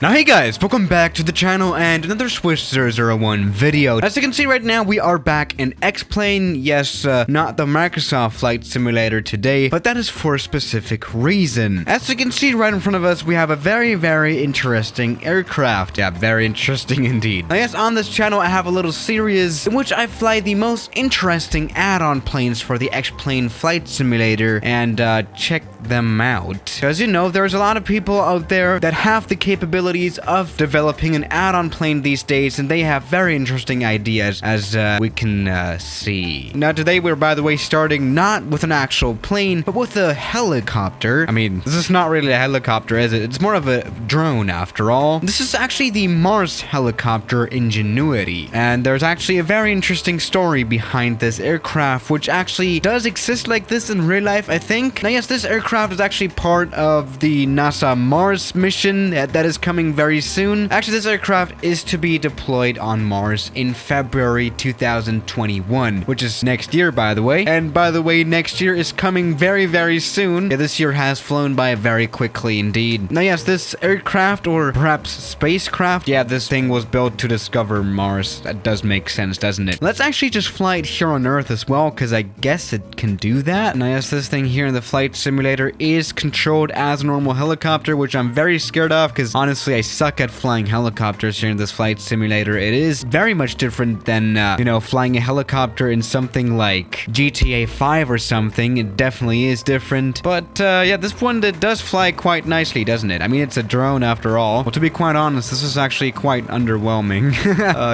Now hey guys, welcome back to the channel and another Swiss 001 video. As you can see right now, we are back in X-Plane. Yes, not the Microsoft Flight Simulator today, but that is for a specific reason. As you can see right in front of us, we have a very interesting aircraft. Yeah, very interesting indeed. Now yes, on this channel I have a little series in which I fly the most interesting add-on planes for the X-Plane Flight Simulator and check them out. As you know, there's a lot of people out there that have the capability of developing an add-on plane these days, and they have very interesting ideas, as we can see. Now today we're, by the way, starting not with an actual plane, but with a helicopter. I mean, this is not really a helicopter, is it? It's more of a drone after all. This is actually the Mars helicopter Ingenuity, and there's actually a very interesting story behind this aircraft, which actually does exist like this in real life, I think. Now yes, this aircraft is actually part of the NASA Mars mission that is coming very soon. Actually, this aircraft is to be deployed on Mars in February 2021, which is next year, by the way. And by the way, next year is coming very soon. Yeah, this year has flown by very quickly indeed. Now yes, this aircraft, or perhaps spacecraft, yeah, this thing was built to discover Mars. That does make sense, doesn't it? Let's actually just fly it here on Earth as well, because I guess it can do that. Now yes, this thing here in the flight simulator is controlled as a normal helicopter, which I'm very scared of, because honestly I suck at flying helicopters here in this flight simulator. It is very much different than you know, flying a helicopter in something like GTA 5 or something. It definitely is different, but yeah, this one that does fly quite nicely, doesn't it? I mean, it's a drone after all. Well, to be quite honest, this is actually quite underwhelming.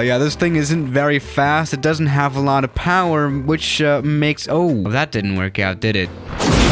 Yeah, this thing isn't very fast. It doesn't have a lot of power, which makes... Oh, that didn't work out, did it?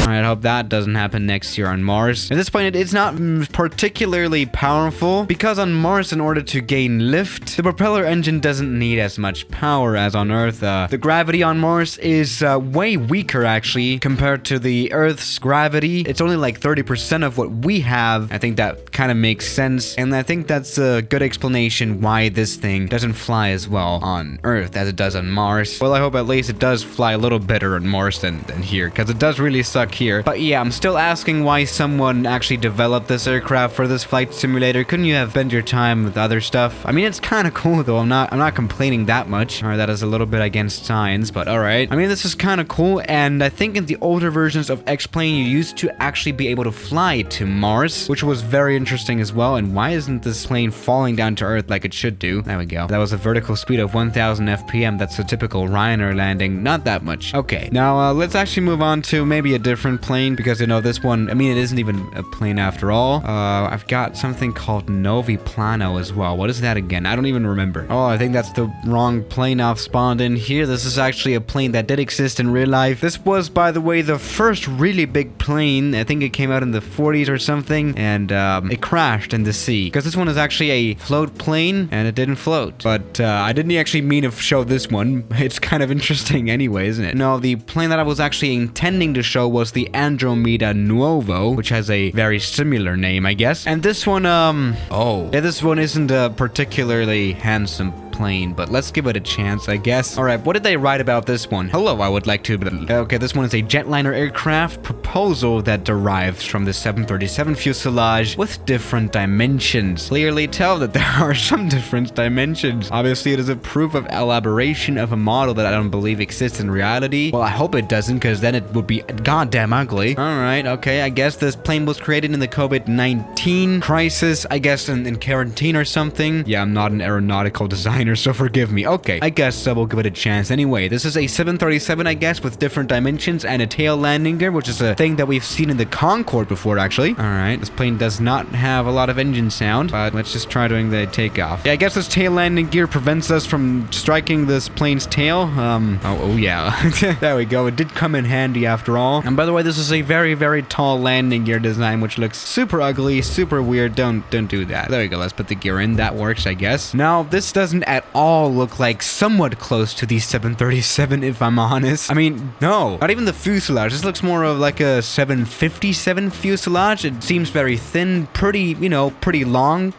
I hope that doesn't happen next year on Mars. At this point, it's not particularly powerful, because on Mars, in order to gain lift, the propeller engine doesn't need as much power as on Earth. The gravity on Mars is way weaker, actually, compared to the Earth's gravity. It's only like 30% of what we have. I think that kind of makes sense, and I think that's a good explanation why this thing doesn't fly as well on Earth as it does on Mars. Well, I hope at least it does fly a little better on Mars than here, because it does really suck here. But yeah, I'm still asking why someone actually developed this aircraft for this flight simulator. Couldn't you have spent your time with other stuff? I mean, it's kind of cool though. I'm not complaining that much. Alright, that is a little bit against science, but alright. I mean, this is kind of cool, and I think in the older versions of X-Plane, you used to actually be able to fly to Mars, which was very interesting as well. And why isn't this plane falling down to Earth like it should do? There we go. That was a vertical speed of 1000 FPM. That's a typical Ryanair landing. Not that much. Okay, now let's actually move on to maybe a different plane, because you know, this one, I mean, it isn't even a plane after all. I've got something called Novi Plano as well. What is that again? I don't even remember. Oh, I think that's the wrong plane I've spawned in here. This is actually a plane that did exist in real life. This was, by the way, the first really big plane. I think it came out in the 40s or something, and it crashed in the sea, because this one is actually a float plane and it didn't float. But I didn't actually mean to show this one. It's kind of interesting anyway, isn't it? No, the plane that I was actually intending to show was the Andromeda Nuovo, which has a very similar name, I guess. And this one, oh, yeah, this one isn't a particularly handsome plane, but let's give it a chance, I guess. All right, what did they write about this one? Hello, I would like to... Okay, this one is a jetliner aircraft proposal that derives from the 737 fuselage with different dimensions. Clearly tell that there are some different dimensions. Obviously, it is a proof of elaboration of a model that I don't believe exists in reality. Well, I hope it doesn't, because then it would be goddamn ugly. All right, okay, I guess this plane was created in the COVID-19 crisis, I guess in quarantine or something. Yeah, I'm not an aeronautical designer, so forgive me. Okay, I guess we'll give it a chance anyway. This is a 737, I guess, with different dimensions and a tail landing gear, which is a thing that we've seen in the Concorde before, actually. All right, this plane does not have a lot of engine sound, but let's just try doing the takeoff. Yeah, I guess this tail landing gear prevents us from striking this plane's tail. Oh yeah. There we go. It did come in handy after all. And by the way, this is a very tall landing gear design, which looks super ugly, super weird. Don't do that. There we go. Let's put the gear in. That works, I guess. Now, this doesn't at all look like somewhat close to the 737, if I'm honest. I mean, no, not even the fuselage. This looks more of like a 757 fuselage. It seems very thin, pretty, you know, pretty long.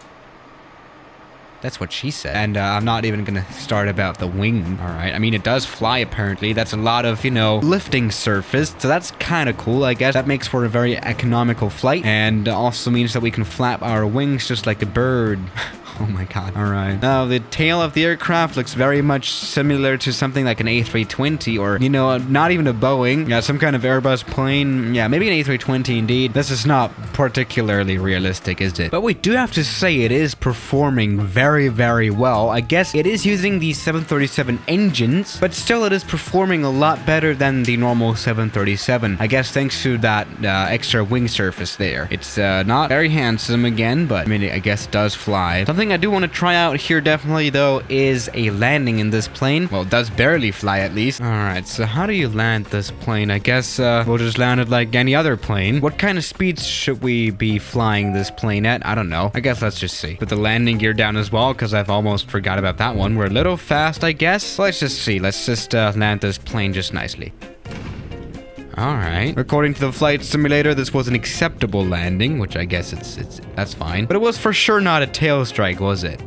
That's what she said. And I'm not even gonna start about the wing. All right. I mean, it does fly apparently. That's a lot of, you know, lifting surface. So that's kind of cool, I guess. That makes for a very economical flight, and also means that we can flap our wings just like a bird. Oh my god. All right. Now, the tail of the aircraft looks very much similar to something like an A320 or, you know, not even a Boeing. Yeah, some kind of Airbus plane. Yeah, maybe an A320 indeed. This is not particularly realistic, is it? But we do have to say it is performing very, very well. I guess it is using the 737 engines, but still it is performing a lot better than the normal 737. I guess thanks to that extra wing surface there. It's not very handsome again, but I mean, I guess it does fly. Something I do want to try out here definitely though is a landing in this plane. Well, it does barely fly at least. All right, so how do you land this plane? I guess we'll just land it like any other plane. What kind of speeds should we be flying this plane at? I don't know. I guess let's just see. Put the landing gear down as well because I've almost forgot about that one. We're a little fast, I guess. Let's just see. Let's just land this plane just nicely. Alright. According to the flight simulator, this was an acceptable landing, which I guess that's fine. But it was for sure not a tail strike, was it?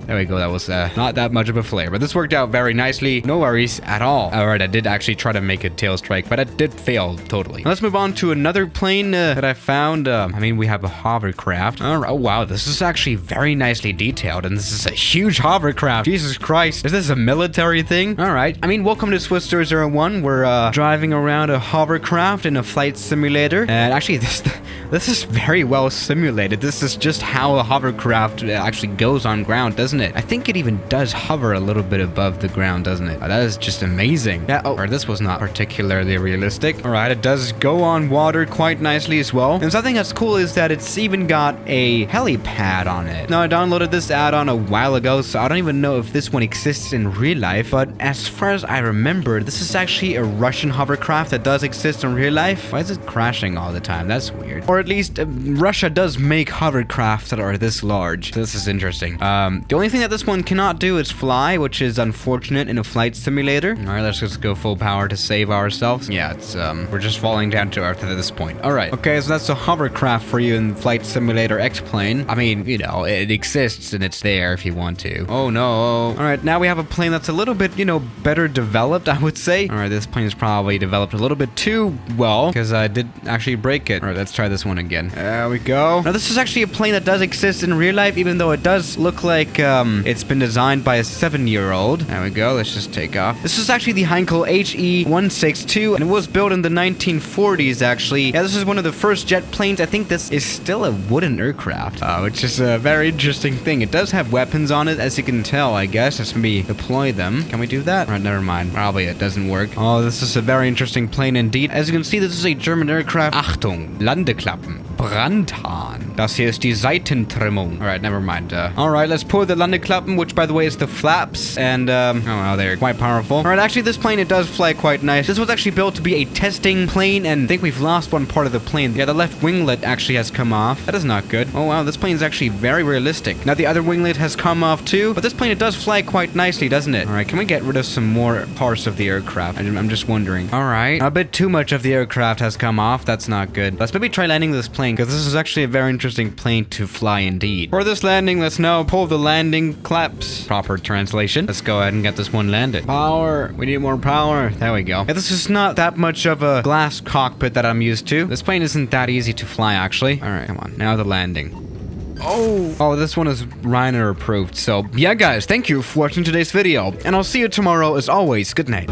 There we go. That was not that much of a flare, but this worked out very nicely. No worries at all. All right, I did actually try to make a tail strike, but I did fail totally. Now let's move on to another plane that I found. I mean, we have a hovercraft. Oh, wow, this is actually very nicely detailed, and this is a huge hovercraft. Jesus Christ. Is this a military thing? All right. I mean, welcome to Swiss 001. We're driving around a hovercraft in a flight simulator, and actually, this is very well simulated. This is just how a hovercraft actually goes on ground, doesn't it? I think it even does hover a little bit above the ground, doesn't it? That is just amazing. Yeah, or this was not particularly realistic. All right, it does go on water quite nicely as well. And something that's cool is that it's even got a helipad on it. Now, I downloaded this add-on a while ago, so I don't even know if this one exists in real life, but as far as I remember, this is actually a Russian hovercraft that does exist in real life. Why is it crashing all the time? That's weird. Or at least Russia does make hovercrafts that are this large. So this is interesting. The only thing that this one cannot do is fly, which is unfortunate in a flight simulator. All right, let's just go full power to save ourselves. Yeah, it's we're just falling down to earth at this point. All right. Okay, so that's a hovercraft for you in Flight Simulator X-Plane. I mean, you know, it exists and it's there if you want to. Oh no. All right, now we have a plane that's a little bit, you know, better developed, I would say. All right, this plane is probably developed a little bit too well because I did actually break it. All right, let's try this one again. There we go. Now this is actually a plane that does exist in real life, even though it does look like it's been designed by a 7-year-old. There we go. Let's just take off. This is actually the Heinkel He 162, and it was built in the 1940s, actually. Yeah, this is one of the first jet planes. I think this is still a wooden aircraft, which is a very interesting thing. It does have weapons on it, as you can tell, I guess. Let's maybe deploy them. Can we do that? All right, never mind. Probably it doesn't work. Oh, this is a very interesting plane indeed. As you can see, this is a German aircraft. Achtung, Landeklappen, Brandhahn. Das hier ist die Seitentrimmung. All right, never mind. All right, let's pull the Landeklappen, which by the way is the flaps, and oh wow, they're quite powerful. All right, actually this plane, it does fly quite nice. This was actually built to be a testing plane, and I think we've lost one part of the plane. Yeah, the left winglet actually has come off. That is not good. Oh wow, this plane is actually very realistic. Now the other winglet has come off too, but this plane, it does fly quite nicely, doesn't it? All right, can we get rid of some more parts of the aircraft? I'm just wondering. All right, a bit too much of the aircraft has come off. That's not good. Let's maybe try landing this plane, because this is actually a very interesting plane to fly indeed. For this landing, let's now pull the landing claps. Proper translation. Let's go ahead and get this one landed. Power. We need more power. There we go. Yeah, this is not that much of a glass cockpit that I'm used to. This plane isn't that easy to fly, actually. All right, come on. Now the landing. Oh, this one is Reiner approved. So, yeah, guys, thank you for watching today's video, and I'll see you tomorrow as always. Good night.